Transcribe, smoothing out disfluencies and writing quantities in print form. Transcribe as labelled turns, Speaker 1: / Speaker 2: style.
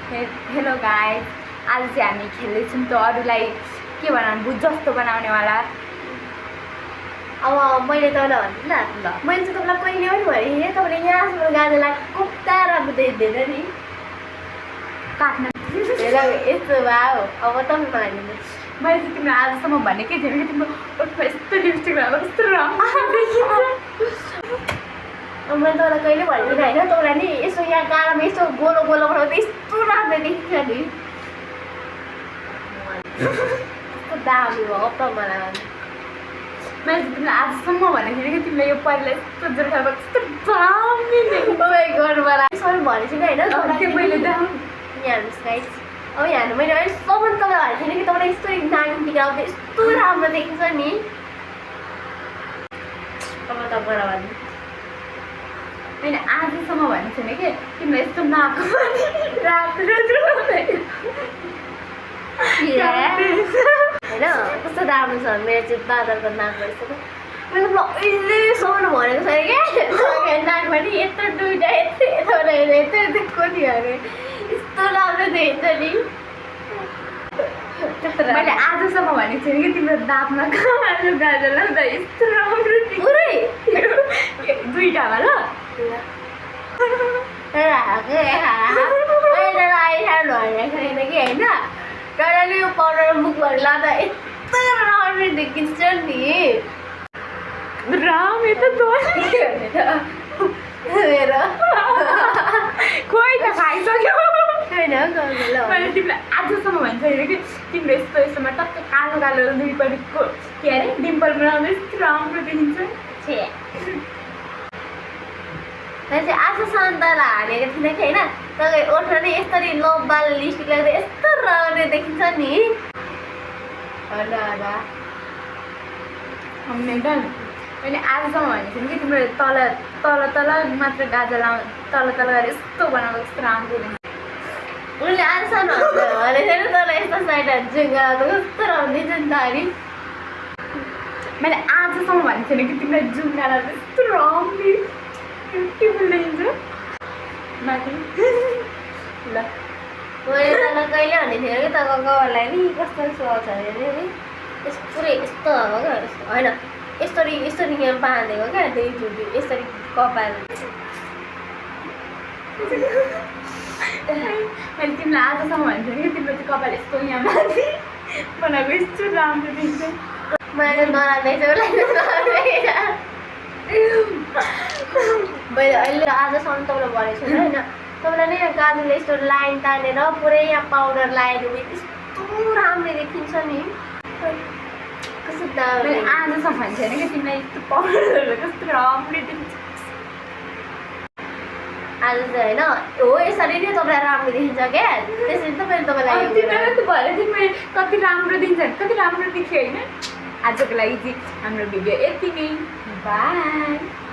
Speaker 1: Hello guys, आज चाहिँ हामी खेल्दैछौँ त अरूलाई के बनाउनु बुझ जस्तो बनाउनेवाला।
Speaker 2: अब मैले तपाईँलाई भन्छु ल, मैले चाहिँ तपाईँलाई कहिले पनि भने तपाईँले यहाँसम्म गाजरलाई कता राम्रो देख्दैन नि
Speaker 1: काट्न
Speaker 2: हेर यस्तो भयो। अब तपाईँ मानिदिनुहोस्।
Speaker 1: मैले चाहिँ तिमीलाई आजसम्म भनेकै थिएँ कि तिम्रो ओठमा यस्तो लिपस्टिक लगाएको कस्तो राम्रो देखिन्छ।
Speaker 2: अब मैले तपाईँलाई कहिले भनेको होइन, तपाईँलाई नि यसो यहाँ गाडामा यसो गोलो गोलो बनाउँदा यस्तो राम्रो देखिन्छ नि। कस्तो दामी भयो मलाई भन्नु।
Speaker 1: मैले चाहिँ तिमीलाई आजसम्म भनेको थिएँ कि तिमीलाई यो पहिला यस्तो जुर्खाएको कस्तो दामी देखिन्छ।
Speaker 2: गर्नुलाई यसरी भनेको थिइनँ होइन
Speaker 1: त्यो मैले
Speaker 2: यहाँ हेर्नुहोस् गाइस। अब यहाँ हेर्नु मैले अहिलेसम्म तपाईँलाई भनेको थिइनँ कि तपाईँलाई यस्तो नानी टिकाउँदा यस्तो राम्रो देखिन्छ नि। अब तपाईँलाई भन्नु
Speaker 1: मैले आजसम्म भनेको छैन कि तिमीलाई यस्तो नाक रातो
Speaker 2: होइन कस्तो राम्रो छ मेरो चाहिँ बादलको नाक रहेछ। मैले तपाईँलाई अहिलेसम्म भनेको छैन क्या नाक पनि यत्रो दुइटा यत्रो यत्रो कति अरे यस्तो राम्रो देखिन्छ नि।
Speaker 1: मैले आजसम्म भनेको छैन कि तिम्रो दाँतमा कालो गाजर लाउँदा यस्तो राम्रो
Speaker 2: पुरै
Speaker 1: दुईटामा ल
Speaker 2: छैन कि होइन तर नि यो पाउडर मुखहरू लाँदा यस्तो राम्रो देखिन्छ नि।
Speaker 1: राम यो त
Speaker 2: हेर
Speaker 1: खोइ त खाइसक्यो।
Speaker 2: होइन
Speaker 1: मैले तिमीलाई आजसम्म भन्छ कि तिम्रो यस्तो यस्तोमा टक्क कालो कालो दुईपट्टिको के अरे डिम्पल बनाउँदा यस्तो राम्रो देखिन्छ।
Speaker 2: मैले चाहिँ आजसम्म तँलाई हानेको थिइनँ कि होइन तपाईँ ओठमा नै यसरी लम्बा लिपस्टिक लाग्दा यस्तो राम्रो देखिन्छ नि।
Speaker 1: मैले आजसम्म भनेको थिएँ कि तिम्रो तल तल तल मात्र गाजर तल तल गरेर यस्तो बनाएको यस्तो राम्रो देखिन्छ।
Speaker 2: उसले आजसम्म भनेको थिएन तँलाई यस्तो साइडहरू जुङ्गा कस्तो राम्रो देखिन्छ नि त अनि
Speaker 1: मैले आजसम्म भनेको थिएन कि तिमीलाई जुङ्गा लाग्दा यस्तो राम्रो ब्युटिफुल देखिन्छ माथि ल।
Speaker 2: मैले तँलाई कहिले भनेको थिएन कि तपाईँको गवरलाई नि कस्तो सुहाउँछ अरे नि पुरै यस्तो भएको क्या होइन यसरी यसरी यहाँ बाँधेको क्या त्यही चुटी यसरी कपाल।
Speaker 1: मैले तिमीलाई आजसम्म भनेको थिएँ कि तिम्रो चाहिँ कपाल यस्तो यहाँ माथि बनाएको यस्तो राम्रो देखिन्छ।
Speaker 2: मैले नराम्रो मैले अहिले आजसम्म तपाईँलाई भनेको छु होइन तपाईँलाई नै गाजरले यस्तो लाइन तानेर पुरै यहाँ पाउडर लगाएर यस्तो राम्रो देखिन्छ नि। कस्तो दामी
Speaker 1: मैले आजसम्म भनेको छैन कि तिमीलाई यस्तो पाउडरहरू कस्तो राम्रो देखिन्छ।
Speaker 2: आज चाहिँ होइन हो यसरी नै तपाईँलाई राम्रो देखिन्छ क्या त्यसरी त मैले तपाईँलाई
Speaker 1: तिमीलाई त भने तिमीले कति राम्रो देखिन्छ कति राम्रो देख्यो होइन। आजको लागि चाहिँ हाम्रो भिडियो यति नै बाई।